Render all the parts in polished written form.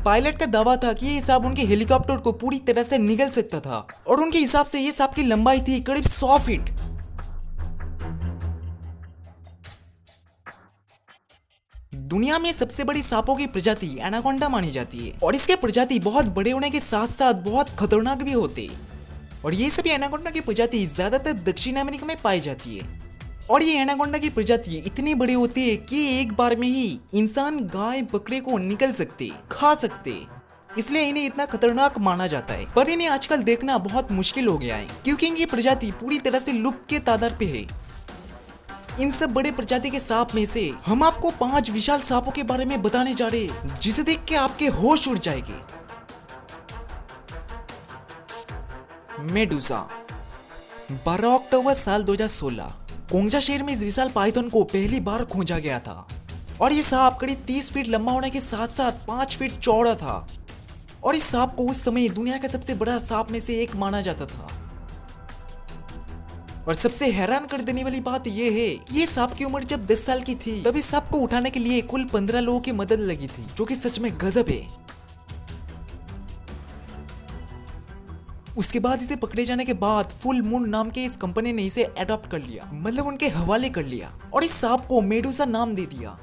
Pilot का दावा था कि ये सांप उनके हेलीकॉप्टर को पूरी तरह से निगल सकता था और उनके हिसाब से ये सांप की लंबाई थी करीब 100 फीट। दुनिया में सबसे बड़ी सांपों की प्रजाति एनाकोंडा मानी जाती है और इसके प्रजाति बहुत बड़े होने के साथ साथ बहुत खतरनाक भी होते हैं। और ये सभी एनाकोंडा की प्रजाति ज्यादातर दक्षिण अमेरिका में पाई जाती है और ये एनाकोंडा की प्रजाति इतनी बड़ी होती है कि एक बार में ही इंसान गाय बकरे को निकल सकते खा सकते, इसलिए इन्हें इतना खतरनाक माना जाता है। पर इन्हें आजकल देखना बहुत मुश्किल हो गया है क्योंकि इनकी प्रजाति पूरी तरह से लुप्त के तादार पे है। इन सब बड़े प्रजाति के सांप में से हम आपको 5 विशाल सांपों के बारे में बताने जा रहे हैं जिसे देख के आपके होश उड़ जाएंगे। मेडुसा। 12 अक्टूबर साल 2016 कोंगजा शहर में इस विशाल पाइथन को पहली बार खोजा गया था और ये सांप करीब 30 फीट लंबा होने के साथ साथ 5 फीट चौड़ा था और इस सांप को उस समय दुनिया का सबसे बड़ा सांप में से एक माना जाता था। और सबसे हैरान कर देने वाली बात यह है कि ये सांप की उम्र जब 10 साल की थी तब इस सांप को उठाने के लिए कुल 15 लोगों की मदद लगी थी, जो कि सच में गजब है। उसके बाद इसे पकड़े जाने के बाद फुल मून नाम के इस कंपनी ने इसे अडॉप्ट कर लिया, मतलब उनके हवाले कर लिया और इस सांप को मेडुसा नाम दे दिया।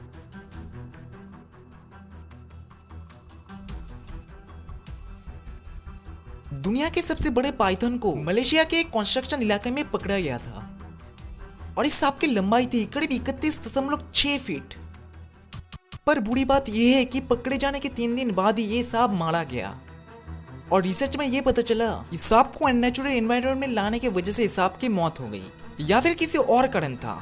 दुनिया के सबसे बड़े पाइथन को मलेशिया के एक कंस्ट्रक्शन इलाके में पकड़ा गया था और इस सांप की लंबाई थी करीब 31.6 फीट। पर बुरी बात यह है कि पकड़े जाने के 3 दिन बाद ही ये सांप मारा गया और रिसर्च में यह पता चला कि सांप को अननेचुरल एनवायरनमेंट में लाने की वजह से सांप की मौत हो गई या फिर किसी और कारण था।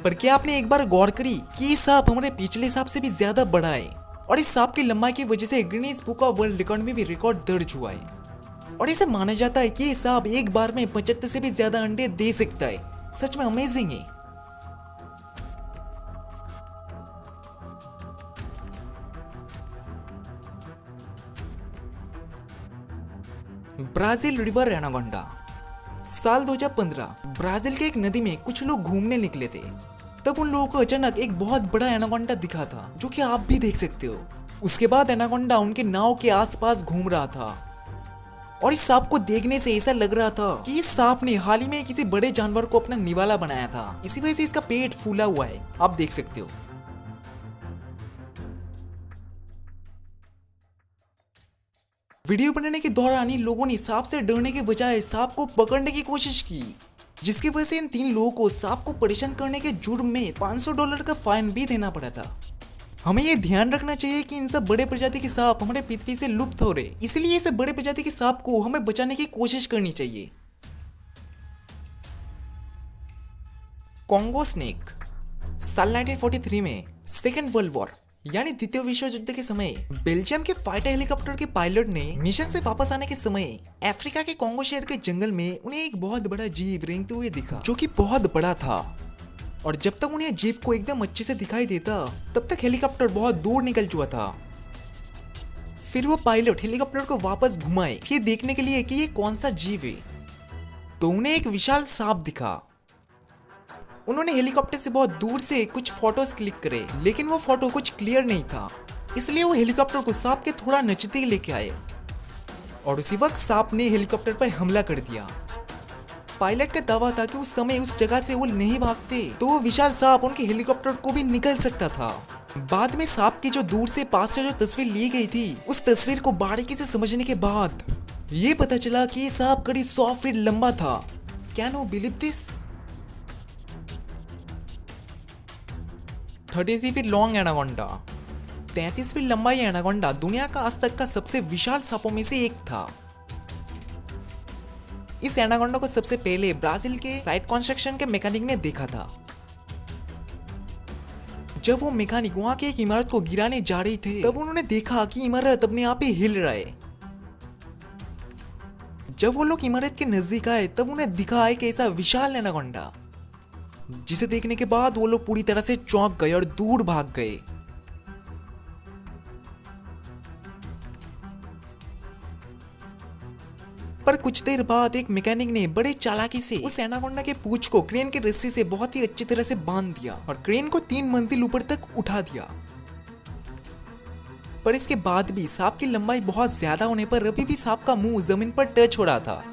पर क्या आपने एक बार गौर करी कि ये सांप हमारे पिछले सांप से भी ज्यादा बड़ा है और इस सांप की लंबाई की वजह से Guinness book of world record में भी रिकॉर्ड दर्ज हुआ है और इसे माना जाता है कि ये सांप एक बार में 75 से भी ज्यादा अंडे दे सकता है। सच में अमेजिंग है। Brazil river anaconda. साल 2015 ब्राजील के एक नदी में कुछ लोग घूमने निकले थे, तब उन लोगों को अचानक एक बहुत बड़ा एनाकोंडा दिखा था, जो कि आप भी देख सकते हो। उसके बाद एनाकोंडा उनके नाव के आसपास घूम रहा था और इस सांप को देखने से ऐसा लग रहा था कि इस सांप ने हाल ही में किसी बड़े जानवर को अपना निवाला बनाया था, इसी वजह से इसका पेट फूला हुआ है, आप देख सकते हो। वीडियो बनाने के दौरान इन लोगों ने सांप से डरने के बजाय सांप को पकड़ने की कोशिश की, जिसकी वजह से इन 3 लोगों को सांप को परेशान करने के जुर्म में $500 का फाइन भी देना पड़ा था। हमें ये ध्यान रखना चाहिए कि इन सब बड़े प्रजाति के सांप हमारे पृथ्वी से लुप्त हो रहे, इसलिए इस बड़े प्रजाति के सांप को हमें बचाने की कोशिश करनी चाहिए। Congo snake. साल 1943 में सेकेंड वर्ल्ड वॉर यानी द्वितीय विश्व युद्ध के समय बेल्जियम के फाइटर हेलीकॉप्टर के पायलट ने मिशन से वापस आने के समय अफ्रीका के कॉन्गो शहर के जंगल में उन्हें एक बहुत बड़ा जीव रेंगते हुए दिखा, जो कि बहुत बड़ा था। और जब तक उन्हें जीव को एकदम अच्छे से दिखाई देता तब तक हेलीकॉप्टर बहुत दूर निकल चुका था। फिर वो पायलट हेलीकॉप्टर को वापस घुमाए फिर देखने के लिए कि ये कौन सा जीव है, तो उन्हें एक विशाल सांप दिखा। उन्होंने हेलीकॉप्टर से बहुत दूर से कुछ फोटोज क्लिक करे, लेकिन वो फोटो कुछ क्लियर नहीं था, इसलिए वो हेलीकॉप्टर को सांप के थोड़ा नजदीक लेके आए और उसी वक्त सांप ने हेलीकॉप्टर पर हमला कर दिया। पायलट का दावा था कि उस समय उस जगह से वो नहीं भागते तो वो विशाल सांप उनके हेलीकॉप्टर को भी निकल सकता था। बाद में सांप की जो दूर से पास से जो तस्वीर ली गई थी, उस तस्वीर को बारीकी से समझने के बाद ये पता चला कि ये सांप करीब 100 फीट लंबा था। Can you believe this? 33 feet long anaconda. 33 feet लंबा ये एनाकोंडा दुनिया का आज तक का सबसे विशाल सांपों में से एक था। इस एनाकोंडा को सबसे पहले ब्राजील के साइट कंस्ट्रक्शन के मैकेनिक ने देखा था। जब वो मैकेनिक वहां की एक इमारत को गिराने जा रही थे तब उन्होंने देखा कि इमारत अपने आप ही हिल रहा है। जब वो लोग इमारत के नजदीक आए तब उन्हें दिखा एक ऐसा विशाल एनाकोंडा, जिसे देखने के बाद वो लोग पूरी तरह से चौंक गए और दूर भाग गए। पर कुछ देर बाद एक मैकेनिक ने बड़े चालाकी से उस एनाकोंडा के पूंछ को क्रेन की रस्सी से बहुत ही अच्छी तरह से बांध दिया और क्रेन को 3 मंजिल ऊपर तक उठा दिया। पर इसके बाद भी सांप की लंबाई बहुत ज्यादा होने पर अभी भी सांप का मुंह जमीन पर टच हो रहा था।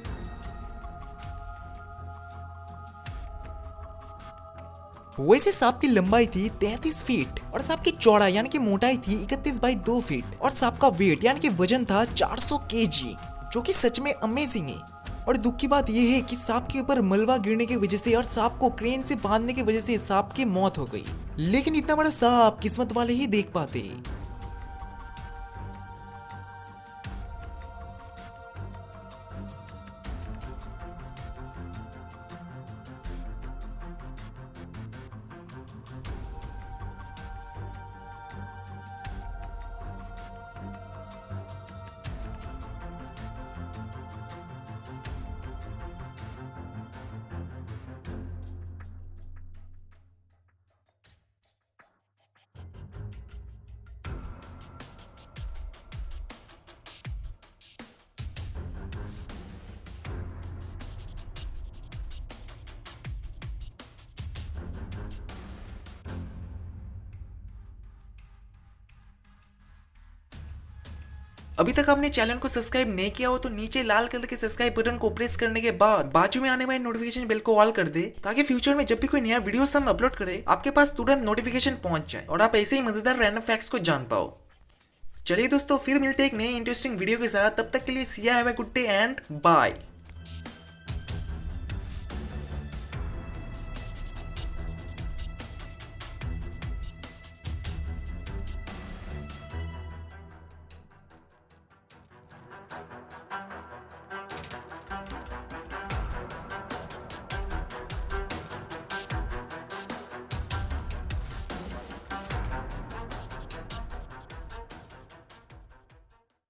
वैसे सांप की लंबाई थी 33 फीट और सांप की चौड़ाई यानी कि मोटाई थी 31/2 फीट और सांप का वेट यानी कि वजन था 400 केजी, जो कि सच में अमेजिंग है। और दुख की बात यह है कि सांप के ऊपर मलबा गिरने की वजह से और सांप को क्रेन से बांधने की वजह से सांप की मौत हो गई। लेकिन इतना बड़ा सांप किस्मत वाले ही देख पाते हैं। अभी तक आपने चैनल को सब्सक्राइब नहीं किया हो तो नीचे लाल कलर के सब्सक्राइब बटन को प्रेस करने के बाद बाजू में आने वाले नोटिफिकेशन बेल को ऑल कर दे, ताकि फ्यूचर में जब भी कोई नया वीडियो हम अपलोड करें आपके पास तुरंत नोटिफिकेशन पहुंच जाए और आप ऐसे ही मजेदार रैंडम फैक्ट्स को जान पाओ। चलिए दोस्तों, फिर मिलते हैं एक नए इंटरेस्टिंग वीडियो के साथ। तब तक के लिए see ya, have a good day and bye.